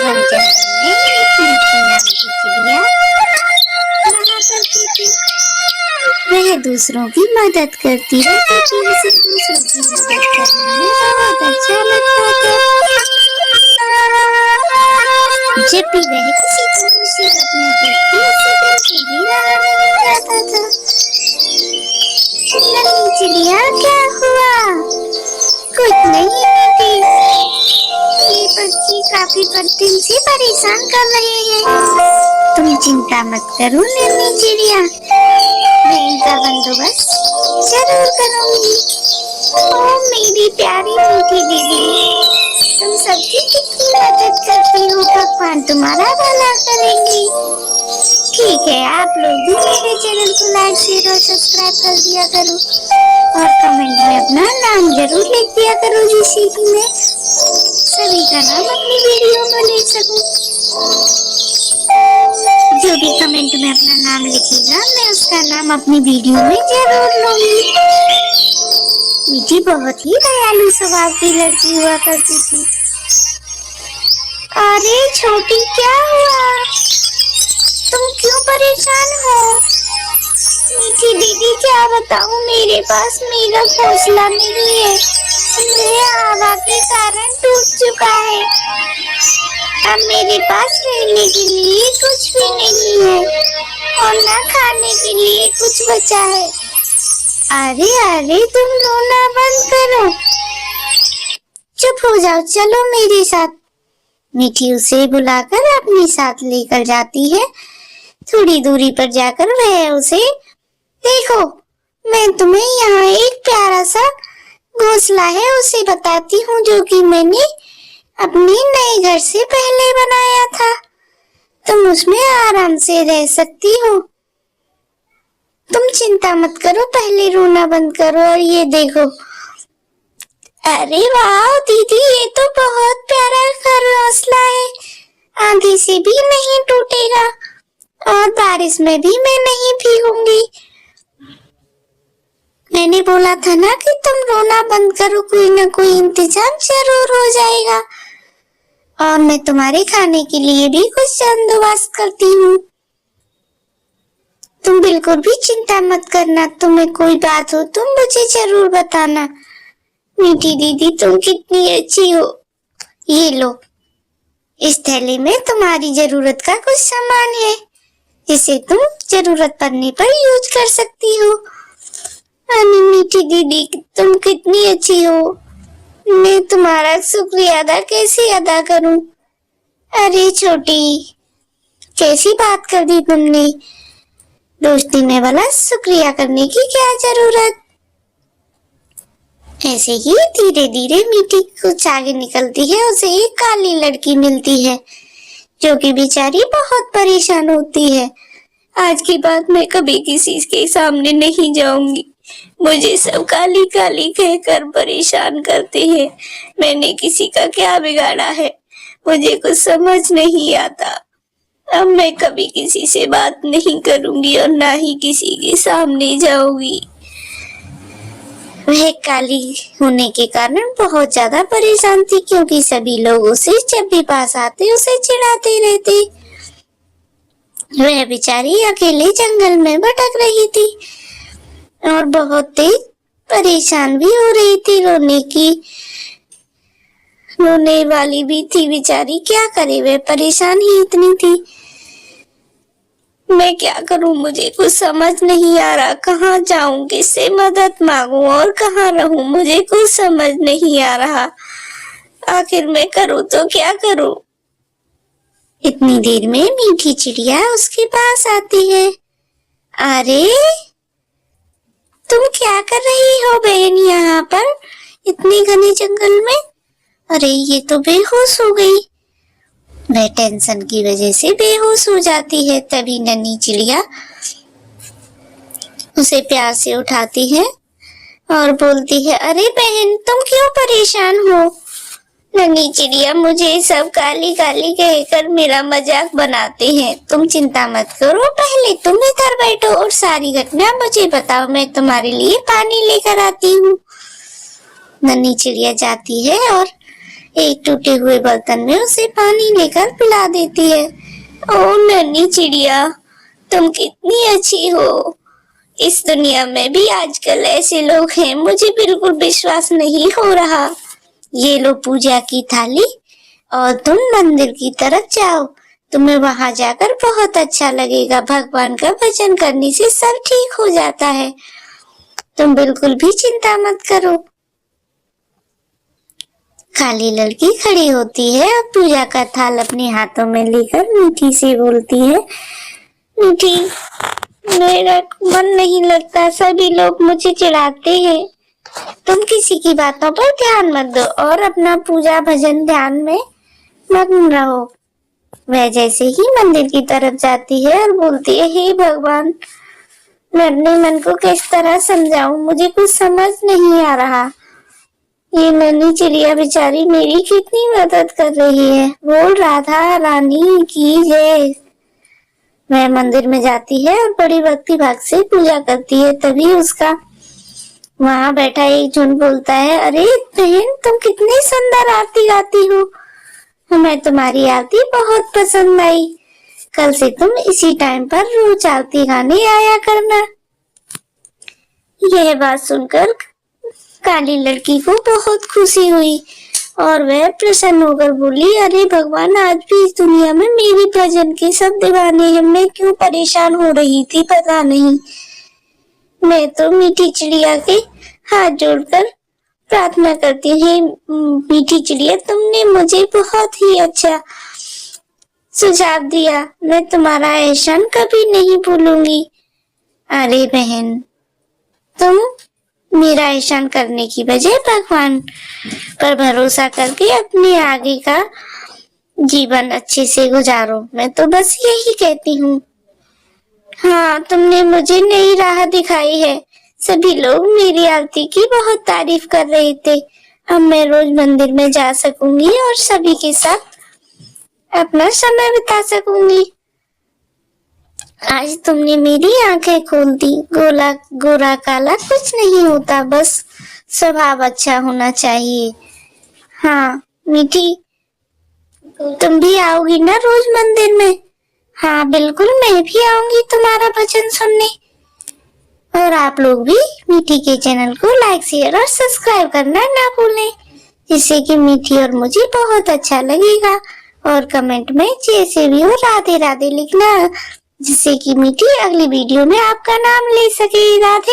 हर जंगल में एक मीठी नाम की चिड़िया रहा करती थी। वह दूसरों की मदद करती रहती थी, उसे दूसरों की मदद करने में बहुत अच्छा लगता था। जब भी वह किसी को मुसीबत में देखती, उससे बिल्कुल भी रहा नहीं जाता था। नन्ही चिड़िया, क्या हुआ? कुछ नहीं बेटी, ये पक्षी काफी दिन से परेशान कर रहे हैं। तुम चिंता मत करो नन्ही चिड़िया, मैं इनका बंदोबस्त जरूर करूंगी। ओ मेरी प्यारी मीठी दीदी, तुम सबकी कितनी मदद करती हो, भगवान तुम्हारा भला करेंगे। ठीक है, आप लोग भी मेरे चैनल को लाइक, शेयर और सब्सक्राइब कर दिया करो और कमेंट में अपना नाम जरूर लिख दिया करो, जिससे कि मैं सभी का नाम अपनी वीडियो में लिख सकूं। जो भी कमेंट में अपना नाम लिखेगा, मैं उसका नाम अपनी वीडियो में जरूर लूंगी। मीठी बहुत ही दयालु स्वभाव की लड़की हुआ करती थी। अरे छोटी, क्या हुआ? तुम क्यों परेशान हो? मीठी दीदी, क्या बताऊं, मेरे पास मेरा घोंसला नहीं है। यह हवा के कारण टूट चुका है। अब मेरे पास रहने के लिए कुछ भी नहीं है और न खाने के लिए कुछ बचा है। अरे अरे, तुम रोना बंद करो, चुप हो जाओ, चलो मेरे साथ। मीठी उसे बुलाकर अपने साथ लेकर जाती है। थोड़ी दूरी पर जाकर वह उसे, देखो, मैं तुम्हें यहाँ एक प्यारा सा घोंसला है उसे बताती हूँ, जो कि मैंने अपने नए घर से पहले बनाया था। तुम उसमें आराम से रह सकती हो। तुम चिंता मत करो, पहले रोना बंद करो और ये देखो। अरे वाह दीदी, ये तो बहुत प्यारा घोंसला है। आंधी से भी नहीं टूटेगा और बारिश में भी मैं नहीं भीगूंगी। मैंने बोला था ना कि तुम रोना बंद करो, कोई ना कोई इंतजाम जरूर हो जाएगा और मैं तुम्हारे खाने के लिए भी कुछ बंदोबस्त करती हूँ। तुम बिल्कुल भी चिंता मत करना, तुम्हें कोई बात हो तुम मुझे जरूर बताना। मीठी दीदी, तुम कितनी अच्छी हो। ये लो, इस थैले में तुम्हारी जरूरत का कुछ सामान है, जिसे तुम जरूरत पड़ने पर यूज कर सकती हो। अरे मीठी दीदी, तुम कितनी अच्छी हो, मैं तुम्हारा शुक्रिया कैसे अदा करूं? अरे छोटी, कैसी बात कर दी तुमने? दोस्ती में वाला शुक्रिया करने की क्या जरूरत। ऐसे ही धीरे धीरे मीठी कुछ आगे निकलती है, उसे एक काली लड़की मिलती है, जो कि बेचारी बहुत परेशान होती है। आज के बाद मैं कभी किसी के सामने नहीं जाऊंगी, मुझे सब काली काली कहकर परेशान करते हैं। मैंने किसी का क्या बिगाड़ा है, मुझे कुछ समझ नहीं आता। अब मैं कभी किसी से बात नहीं करूंगी और ना ही किसी के सामने जाऊंगी। वह काली होने के कारण बहुत ज्यादा परेशान थी, क्योंकि सभी लोग उसे जब भी पास आते उसे चिढ़ाते रहते। वह बेचारी अकेले जंगल में भटक रही थी और बहुत तेज परेशान भी हो रही थी, रोने वाली भी थी बेचारी। क्या करे, वह परेशान ही इतनी थी। मैं क्या करूं, मुझे कुछ समझ नहीं आ रहा, कहाँ जाऊं, किससे मदद मांगूं और कहाँ रहूं, मुझे कुछ समझ नहीं आ रहा। आखिर मैं करूं तो क्या करूं। इतनी देर में मीठी चिड़िया उसके पास आती है। अरे तुम क्या कर रही हो बहन यहाँ पर इतने घने जंगल में? अरे ये तो बेहोश हो गई। वह टेंशन की वजह से बेहोश हो जाती है। तभी नन्ही चिड़िया उसे प्यार से उठाती है और बोलती है, अरे बहन, तुम क्यों परेशान हो? नन्ही चिड़िया, मुझे सब काली काली कहकर मेरा मजाक बनाते हैं। तुम चिंता मत करो, पहले तुम इधर बैठो और सारी घटना मुझे बताओ, मैं तुम्हारे लिए पानी लेकर आती हूँ। नन्ही चिड़िया जाती है और एक टूटे हुए बर्तन में उसे पानी लेकर पिला देती है। ओ नन्ही चिड़िया, तुम कितनी अच्छी हो। इस दुनिया में भी आजकल ऐसे लोग हैं, मुझे बिल्कुल विश्वास नहीं हो रहा। ये लो पूजा की थाली और तुम मंदिर की तरफ जाओ। तुम्हें वहां जाकर बहुत अच्छा लगेगा। भगवान का भजन करने से सब ठीक हो जाता है। तुम बिल्कुल भी चिंता मत करो। काली लड़की खड़ी होती है और पूजा का थाल अपने हाथों में लेकर मीठी से बोलती है, मीठी, मेरा मन नहीं लगता, सभी लोग मुझे चिढ़ाते हैं। तुम किसी की बातों पर ध्यान मत दो और अपना पूजा भजन ध्यान में मग्न रहो। वह जैसे ही मंदिर की तरफ जाती है और बोलती है, हे भगवान, मैं अपने मन को किस तरह समझाऊं, मुझे कुछ समझ नहीं आ रहा। ये नन्ही चिड़िया बेचारी मेरी कितनी मदद कर रही है। बोल राधा रानी की जय। वह मंदिर में जाती है और बड़ी भक्ति भाव से पूजा करती है। तभी उसका वहां बैठा एक झुंड बोलता है, अरे बहन, तुम कितनी सुंदर आरती गाती हो। हमें तुम्हारी आरती बहुत पसंद आई। कल से तुम इसी टाइम पर रोज आरती गाने आया करना। यह बात सुनकर काली लड़की को बहुत खुशी हुई और वह प्रसन्न होकर बोली, अरे भगवान, आज भी इस दुनिया में मेरी भजन के सब दीवाने हैं। मैं क्यों परेशान हो रही थी पता नहीं। मैं तो मीठी चिड़िया के हाथ जोड़कर प्रार्थना करती हूँ, मीठी चिड़िया, तुमने मुझे बहुत ही अच्छा सुझाव दिया। मैं तुम्हारा एहसान कभी नहीं भूलूंगी। अरे बहन, तुम मेरा एहसान करने की बजाय भगवान पर भरोसा करके अपने आगे का जीवन अच्छे से गुजारो। मैं तो बस यही कहती हूँ। हाँ, तुमने मुझे नई राह दिखाई है। सभी लोग मेरी आरती की बहुत तारीफ कर रहे थे। अब मैं रोज मंदिर में जा सकूंगी और सभी के साथ अपना समय बिता सकूंगी। आज तुमने मेरी आंखें खोल दी। गोरा काला कुछ नहीं होता, बस स्वभाव अच्छा होना चाहिए। हाँ मीठी, तुम भी आओगी ना रोज मंदिर में? हाँ बिल्कुल, मैं भी आऊंगी तुम्हारा भजन सुनने। और आप लोग भी मीठी के चैनल को लाइक, शेयर और सब्सक्राइब करना ना भूलें, जिससे कि मीठी और मुझे बहुत अच्छा लगेगा। और कमेंट में जैसे भी हो राधे राधे लिखना, जिससे कि मीठी अगली वीडियो में आपका नाम ले सके। राधे।